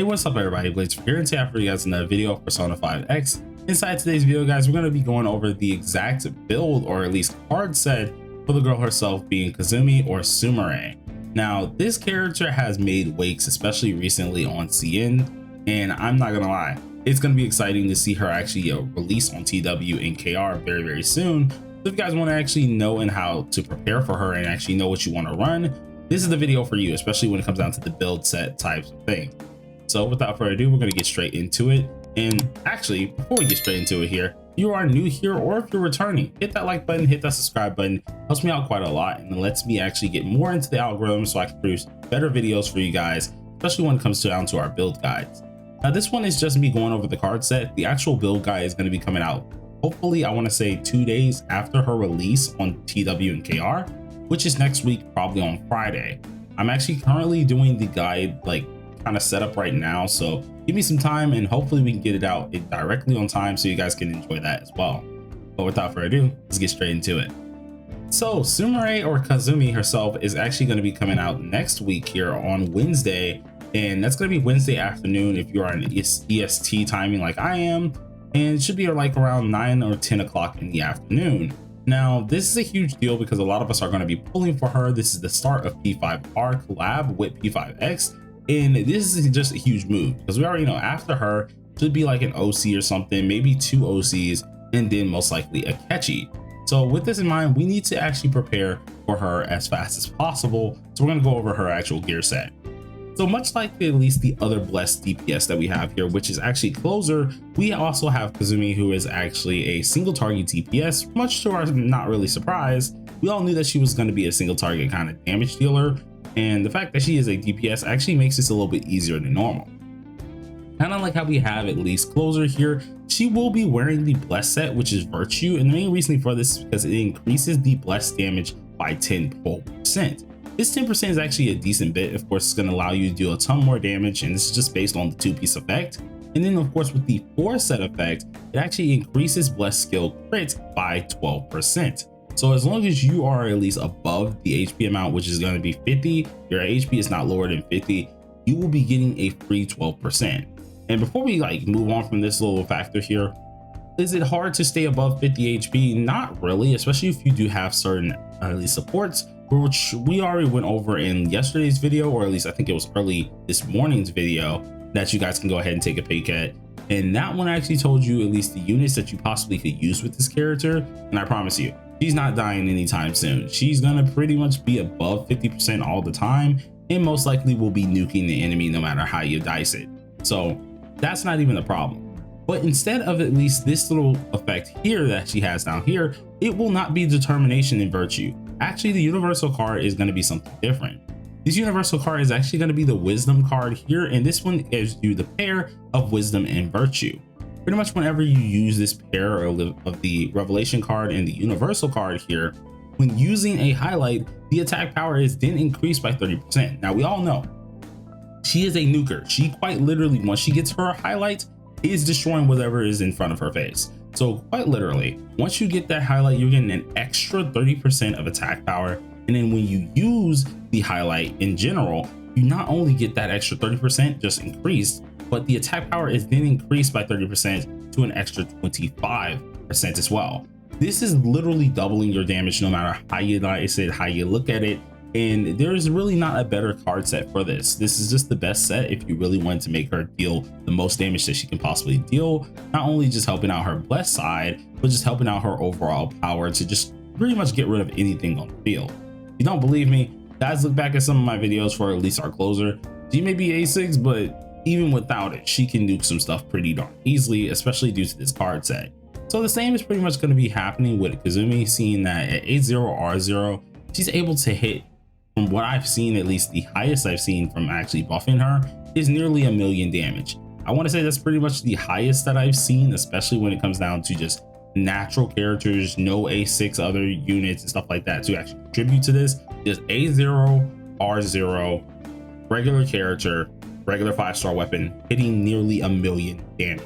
Hey, what's up everybody, Blades here, and today I have for you guys another video for Persona 5X. Inside today's video, guys, we're going to be going over the exact build, or at least card set, for the girl herself, being Kazumi or Sumire. Now, this character has made wakes, especially recently on CN, and I'm not gonna lie, it's going to be exciting to see her actually release on TW and KR very soon. So if you guys want to actually know and how to prepare for her and actually know what you want to run, this is the video for you, especially when it comes down to the build set types of thing. So without further ado, we're going to get straight into it. And actually, before we get straight into it here, if you are new here or if you're returning, hit that like button, hit that subscribe button. Helps me out quite a lot and lets me actually get more into the algorithm so I can produce better videos for you guys, especially when it comes down to our build guides. Now, this one is just me going over the card set. The actual build guide is going to be coming out, hopefully, I want to say 2 days after her release on TW and KR, which is next week, probably on Friday. I'm actually currently doing the guide, like, kind of set up right now, so give me some time and hopefully we can get it out directly on time so you guys can enjoy that as well. But without further ado, let's get straight into it. So Sumire, or Kazumi herself, is actually going to be coming out next week here on Wednesday, and that's going to be Wednesday afternoon if you are in EST timing like I am, and it should be like around 9 or 10 o'clock in the afternoon. Now, this is a huge deal because a lot of us are going to be pulling for her. This is the start of P5R collab with P5X, and this is just a huge move because we already know after her should be like an OC or something, maybe 2 OCs, and then most likely a catchy. So with this in mind, we need to actually prepare for her as fast as possible. So we're going to go over her actual gear set. So much like at least the other blessed DPS that we have here, which is actually closer, we also have Kazumi, who is actually a single target DPS. Much to our not really surprise, we all knew that she was going to be a single target kind of damage dealer, and the fact that she is a DPS actually makes this a little bit easier than normal. Kind of like how we have at least closer here, she will be wearing the blessed set, which is Virtue, and the main reason for this is because it increases the blessed damage by 10%. This 10% is actually a decent bit. Of course, it's going to allow you to do a ton more damage, and this is just based on the 2-piece effect. And then of course with the 4-set effect, it actually increases blessed skill crit by 12%. So as long as you are at least above the HP amount, which is going to be 50, your HP is not lower than 50, you will be getting a free 12%. And before we move on from this little factor here, is it hard to stay above 50 HP? Not really, especially if you do have certain at least supports, which we already went over in yesterday's video, or at least I think it was early this morning's video, that you guys can go ahead and take a peek at. And that one actually told you at least the units that you possibly could use with this character. And I promise you, she's not dying anytime soon. She's gonna pretty much be above 50% all the time, and most likely will be nuking the enemy no matter how you dice it. So that's not even the problem. But instead of at least this little effect here that she has down here, it will not be determination and virtue. Actually, the universal card is going to be something different. This universal card is actually going to be the wisdom card here, and this one gives you the pair of wisdom and virtue. Pretty much whenever you use this pair of the revelation card and the universal card here, when using a highlight, the attack power is then increased by 30%. Now we all know she is a nuker. She quite literally, once she gets her highlight, is destroying whatever is in front of her face. So quite literally, once you get that highlight, you're getting an extra 30% of attack power. And then when you use the highlight in general, you not only get that extra 30% just increased, but the attack power is then increased by 30% to an extra 25% as well. This is literally doubling your damage no matter how you dice it, how you look at it. And there is really not a better card set for this. This is just the best set if you really want to make her deal the most damage that she can possibly deal. Not only just helping out her blessed side, but just helping out her overall power to just pretty much get rid of anything on the field. If you don't believe me, guys, look back at some of my videos for at least our closer. She may be A6, but even without it, she can nuke some stuff pretty darn easily, especially due to this card set. So the same is pretty much going to be happening with Kazumi, seeing that at A0R0, she's able to hit, from what I've seen, at least the highest I've seen from actually buffing her, is nearly 1,000,000 damage. I want to say that's pretty much the highest that I've seen, especially when it comes down to just natural characters, no A6 other units and stuff like that to actually contribute to this. Just A0, R0, regular character, regular 5-star weapon, hitting nearly 1,000,000 damage.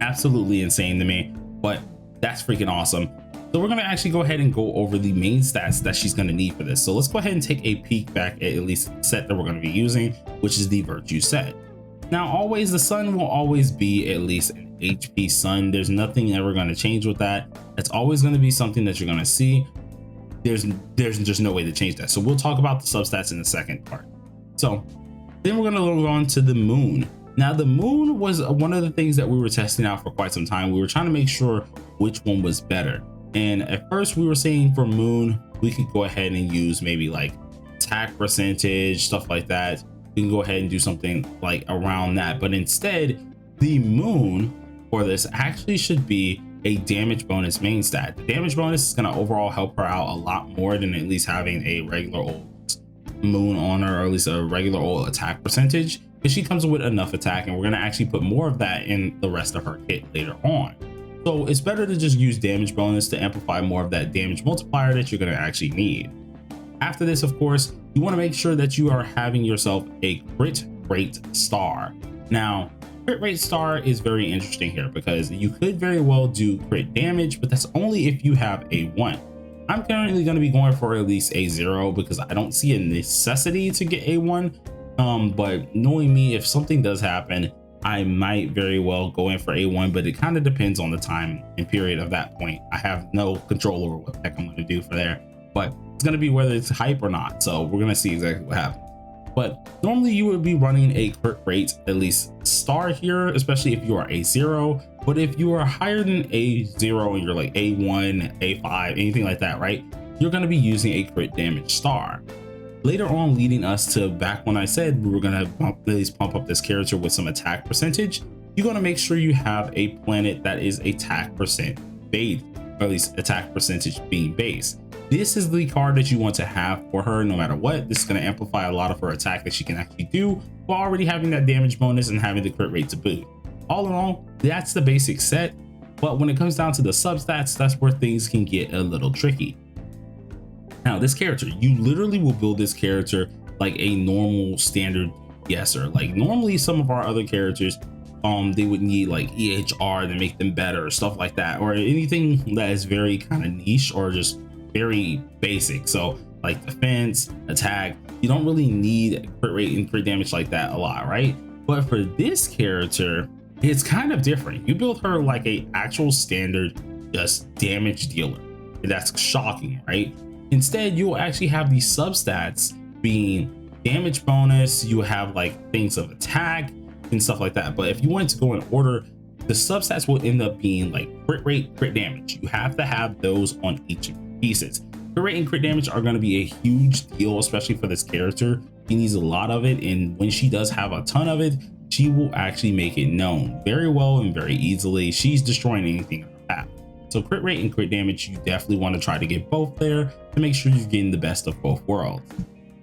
Absolutely insane to me, but that's freaking awesome. So we're going to actually go ahead and go over the main stats that she's going to need for this. So let's go ahead and take a peek back at least the set that we're going to be using, which is the Virtue set. Now, always the sun will always be at least an HP sun. There's nothing ever going to change with that. That's always going to be something that you're going to see. There's just no way to change that. So we'll talk about the substats in the second part. So then we're going to go on to the moon. Now, the moon was one of the things that we were testing out for quite some time. We were trying to make sure which one was better. And at first we were saying for moon, we could go ahead and use maybe like attack percentage, stuff like that. We can go ahead and do something like around that. But instead, the moon for this actually should be a damage bonus main stat. The damage bonus is going to overall help her out a lot more than at least having a regular old moon on her, or at least a regular old attack percentage, because she comes with enough attack, and we're going to actually put more of that in the rest of her kit later on. So it's better to just use damage bonus to amplify more of that damage multiplier that you're going to actually need. After this, of course, you want to make sure that you are having yourself a crit rate star. Now, crit rate star is very interesting here because you could very well do crit damage, but that's only if you have a 1. I'm currently going to be going for at least a 0 because I don't see a necessity to get a 1. But knowing me, if something does happen, I might very well go in for a 1, but it kind of depends on the time and period of that point. I have no control over what the heck I'm going to do for there, but it's going to be whether it's hype or not. So we're going to see exactly what happens. But normally you would be running a crit rate at least star here, especially if you are a 0. But if you are higher than a 0 and you're like a1, a5, anything like that, right, you're going to be using a crit damage star. Later on, leading us to back when I said we were going to at least pump up this character with some attack percentage, you're going to make sure you have a planet that is attack percent based, or at least attack percentage being base. This is the card that you want to have for her no matter what. This is going to amplify a lot of her attack that she can actually do while already having that damage bonus and having the crit rate to boot. All in all, that's the basic set. But when it comes down to the substats, that's where things can get a little tricky. Now, this character, you literally will build this character like a normal standard guesser. Like normally some of our other characters, they would need like EHR to make them better, stuff like that, or anything that is very kind of niche or just very basic. So like defense, attack, you don't really need crit rate and crit damage like that a lot, right? But for this character, it's kind of different. You build her like a actual standard just damage dealer. That's shocking, right? Instead, you'll actually have these substats being damage bonus. You have like things of attack and stuff like that. But if you wanted to go in order, the substats will end up being like crit rate, crit damage. You have to have those on each of your pieces. Crit rate and crit damage are going to be a huge deal, especially for this character. She needs a lot of it, and when she does have a ton of it, she will actually make it known very well and very easily. She's destroying anything in her path. So crit rate and crit damage, you definitely want to try to get both there to make sure you're getting the best of both worlds.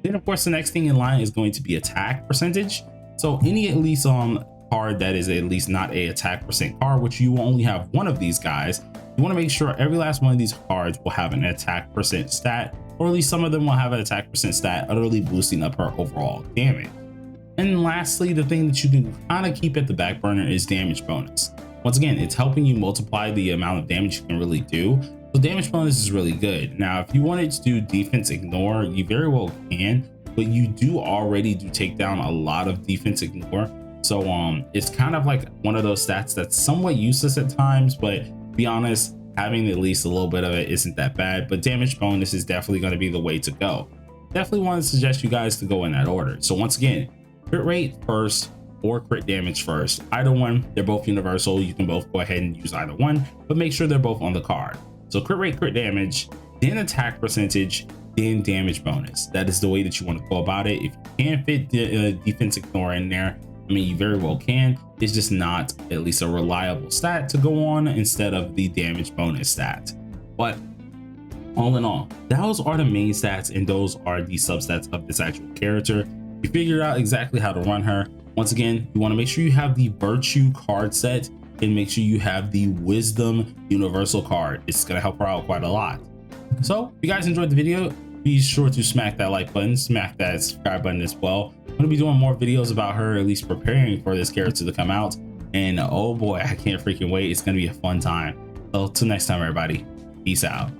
Then of course the next thing in line is going to be attack percentage. So any at least card that is at least not a attack percent card, which you will only have one of these guys, you want to make sure every last one of these cards will have an attack percent stat, or at least some of them will have an attack percent stat, utterly boosting up her overall damage. And lastly, the thing that you can kind of keep at the back burner is damage bonus. Once again, it's helping you multiply the amount of damage you can really do. So damage bonus is really good. Now, if you wanted to do defense ignore, you very well can, but you do already take down a lot of defense ignore. So it's kind of like one of those stats that's somewhat useless at times, but to be honest, having at least a little bit of it isn't that bad. But damage bonus is definitely going to be the way to go. Definitely want to suggest you guys to go in that order. So once again, crit rate first or crit damage first. Either one, they're both universal. You can both go ahead and use either one, but make sure they're both on the card. So crit rate, crit damage, then attack percentage, then damage bonus. That is the way that you want to go about it. If you can fit the defense ignore in there, I mean, you very well can. It's just not at least a reliable stat to go on instead of the damage bonus stat. But all in all, those are the main stats and those are the substats of this actual character. You figured out exactly how to run her. Once again, you want to make sure you have the virtue card set and make sure you have the wisdom universal card. It's going to help her out quite a lot. So if you guys enjoyed the video, be sure to smack that like button, smack that subscribe button as well. I'm going to be doing more videos about her, at least preparing for this character to come out. And oh boy, I can't freaking wait. It's going to be a fun time. So till next time, everybody, peace out.